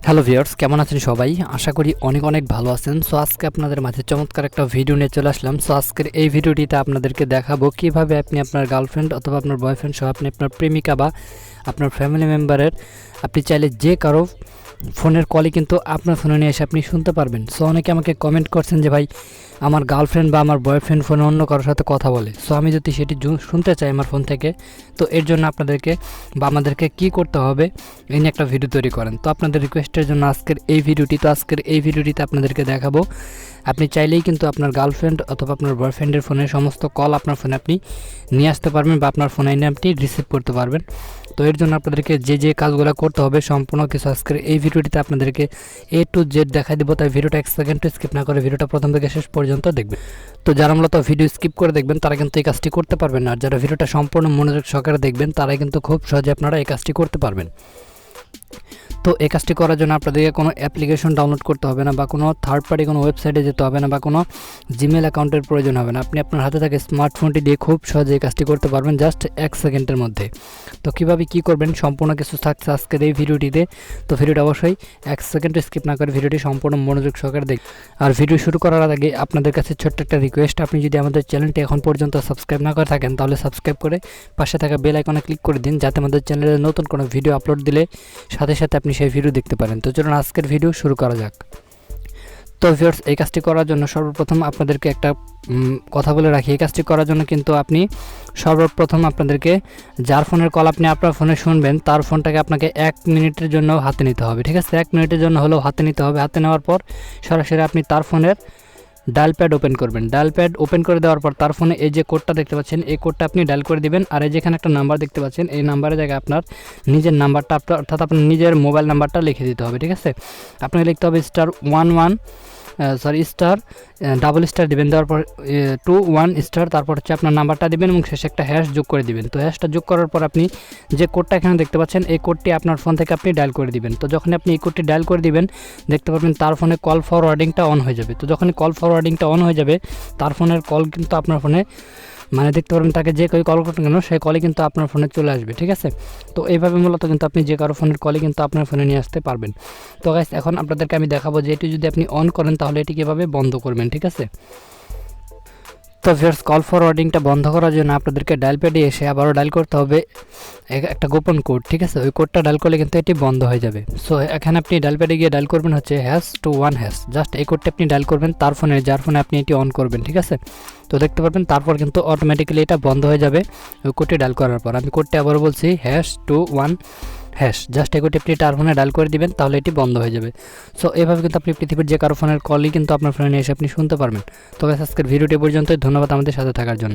Hello viewers, কেমন আছেন সবাই? আশা করি অনেক অনেক ভালো আছেন। সো আজকে আপনাদের মাঝে চমৎকার একটা ভিডিও নিয়ে চলে আসলাম। সো আজকের এই ভিডিওটিতে আপনাদেরকে দেখাবো কিভাবে আপনি আপনার গার্লফ্রেন্ড অথবা আপনার বয়ফ্রেন্ড সহ আপনি আপনার প্রেমিকা বা আপনার ফ্যামিলি মেম্বারের আপনি চাইলে যে কারো ফোনের কলই কিন্তু আপনার ফোনে নিয়ে এসে আপনি শুনতে পারবেন। সো অনেকে আমাকে কমেন্ট করছেন যে ভাই আমার গার্লফ্রেন্ড বা আমার বয়ফ্রেন্ড ফোনে অন্য কারোর সাথে কথা বলে। সো আমি যদি সেটি শুনতে চাই আমার ফোন থেকে, তো এর জন্য আপনাদেরকে বা আমাদেরকে কী করতে হবে এই নিয়ে একটা ভিডিও তৈরি করেন। তো আপনাদের রিকোয়েস্টের জন্য আজকের এই ভিডিওটিতে আপনাদেরকে দেখাবো আপনি চাইলেই কিন্তু আপনার গার্লফ্রেন্ড অথবা আপনার বয়ফ্রেন্ডের ফোনের সমস্ত কল আপনার ফোনে আপনি নিয়ে আসতে পারবেন বা আপনার ফোনে এনে আপনি রিসিভ করতে পারবেন। তো এর জন্য আপনাদেরকে যে কাজগুলো করতে হবে সম্পূর্ণ কিছু আজকের এই ভিডিওটিতে আপনাদেরকে A to Z দেখাই দেবো। তাই ভিডিওটা 1 সেকেন্ড স্কিপ না করে ভিডিওটা প্রথম থেকে শেষ পর্যন্ত দেখবেন। তো যারা মূলত ভিডিও স্কিপ করে দেখবেন তারা কিন্তু এই কাজটি করতে পারবেন না, আর যারা ভিডিওটা সম্পূর্ণ মনোযোগ সহকারে দেখবেন তারাই কিন্তু খুব সহজে আপনারা এই কাজটি করতে পারবেন। তো এই কাজটি করার জন্য আপনাদেরকে কোনো অ্যাপ্লিকেশন ডাউনলোড করতে হবে না বা কোনো থার্ড পার্টি কোনো ওয়েবসাইটে যেতে হবে না বা কোনো জিমেল অ্যাকাউন্টের প্রয়োজন হবে না। আপনি আপনার হাতে থাকা স্মার্টফোনটি দিয়ে খুব সহজে এই কাজটি করতে পারবেন জাস্ট 1 সেকেন্ডের মধ্যে। তো কীভাবে কী করবেন সম্পূর্ণ কিছু থাকছে আজকের এই ভিডিওটিতে। তো ভিডিওটা অবশ্যই 1 সেকেন্ড স্কিপ না করে ভিডিওটি সম্পূর্ণ মনোযোগ সহকারে দেখবেন। আর ভিডিও শুরু করার আগে আপনাদের কাছে ছোট্ট একটা রিকোয়েস্ট, আপনি যদি আমাদের চ্যানেলটি এখন পর্যন্ত সাবস্ক্রাইব না করে থাকেন তাহলে সাবস্ক্রাইব করে পাশে থাকা বেল আইকনে ক্লিক করে দিন, যাতে আমাদের চ্যানেলে নতুন কোনো ভিডিও আপলোড দিলে সাথে সাথে আপনি সেই ভিডিও দেখতে পারেন। তো চলুন আজকের ভিডিও শুরু করা যাক। তো ভিউয়ার্স, এই কাজটি করার জন্য সর্বপ্রথম আপনাদেরকে একটা কথা বলে রাখি। এই কাজটি করার জন্য কিন্তু আপনি সর্বপ্রথম আপনাদেরকে যার ফোনের কল আপনি আপনার ফোনে শুনবেন তার ফোনটাকে আপনাকে 1 মিনিটের জন্য হাতে নিতে হবে, ঠিক আছে? 1 মিনিটের জন্য হলেও হাতে নিতে হবে। হাতে নেওয়ার পর সরাসরি আপনি তার ফোনের ডায়াল প্যাড ওপেন করবেন। ডায়াল প্যাড ওপেন করে দেওয়ার পর তার ফোনে এই যে কোডটা দেখতে পাচ্ছেন এই কোডটা আপনি ডায়াল করে দিবেন। আর এই যেখানে একটা নাম্বার দেখতে পাচ্ছেন এই নাম্বারের জায়গায় আপনার নিজের নাম্বারটা অর্থাৎ আপনার নিজের মোবাইল নাম্বারটা লিখে দিতে হবে, ঠিক আছে? আপনাকে লিখতে হবে স্টার ডাবল স্টার দিবেন, দেওয়ার পর 21 স্টার, তারপর হচ্ছে আপনার নাম্বারটা দিবেন এবং শেষে একটা হ্যাশ যোগ করে দিবেন। তো হ্যাশটা যোগ করার পর আপনি যে কোডটা এখানে দেখতে পাচ্ছেন এই কোডটি আপনার ফোন থেকে আপনি ডায়াল করে দিবেন। তো যখন আপনি এই কোডটি ডায়াল করে দিবেন দেখতে পাবেন তার ফোনে কল ফরওয়ার্ডিংটা অন হয়ে যাবে। তো যখনই কল ফরওয়ার্ডিংটা অন হয়ে যাবে তার ফোনের কল কিন্তু আপনার ফোনে দেখতে পারবেন তাকে যে কেউ কল করতে কেন সেই কলই কিন্তু আপনার ফোনে চলে আসবে, ঠিক আছে? তো এইভাবে মূলত কিন্তু আপনি যে কারো ফোনের কলই কিন্তু আপনার ফোনে নিয়ে আসতে পারবেন। তো গাইস, এখন আপনাদেরকে আমি দেখাবো যে এটি যদি আপনি অন করেন তাহলে এটি কীভাবে বন্ধ করবেন, ঠিক আছে? তো ভিউয়ার্স, কল ফরওয়ার্ডিংটা বন্ধ করার জন্য আপনাদেরকে ডায়াল প্যাডে এসে আবারও ডায়াল করতে হবে একটা গোপন কোড, ঠিক আছে? ওই কোডটা ডায়াল করলে কিন্তু এটি বন্ধ হয়ে যাবে। সো এখানে আপনি ডায়াল প্যাডে গিয়ে ডায়াল করবেন হচ্ছে #1#। জাস্ট এই কোডটা আপনি ডায়াল করবেন তার ফোনে যার ফোনে আপনি এটি অন করবেন, ঠিক আছে? তো দেখতে পারবেন তারপর কিন্তু অটোমেটিক্যালি এটা বন্ধ হয়ে যাবে ওই কোডটি ডায়াল করার পর। আমি কোডটি আবারও বলছি #21#। জাস্ট এই কোডটি আপনি তার ফোনে ডায়াল করে দিবেন তাহলে এটি বন্ধ হয়ে যাবে। সো এভাবে কিন্তু আপনি পৃথিবীর যে কারো ফোনের কলই কিন্তু আপনার ফোনে নিয়ে এসে আপনি শুনতে পারবেন। তো আজকের ভিডিওটি পর্যন্তই। ধন্যবাদ আমাদের সাথে থাকার জন্য।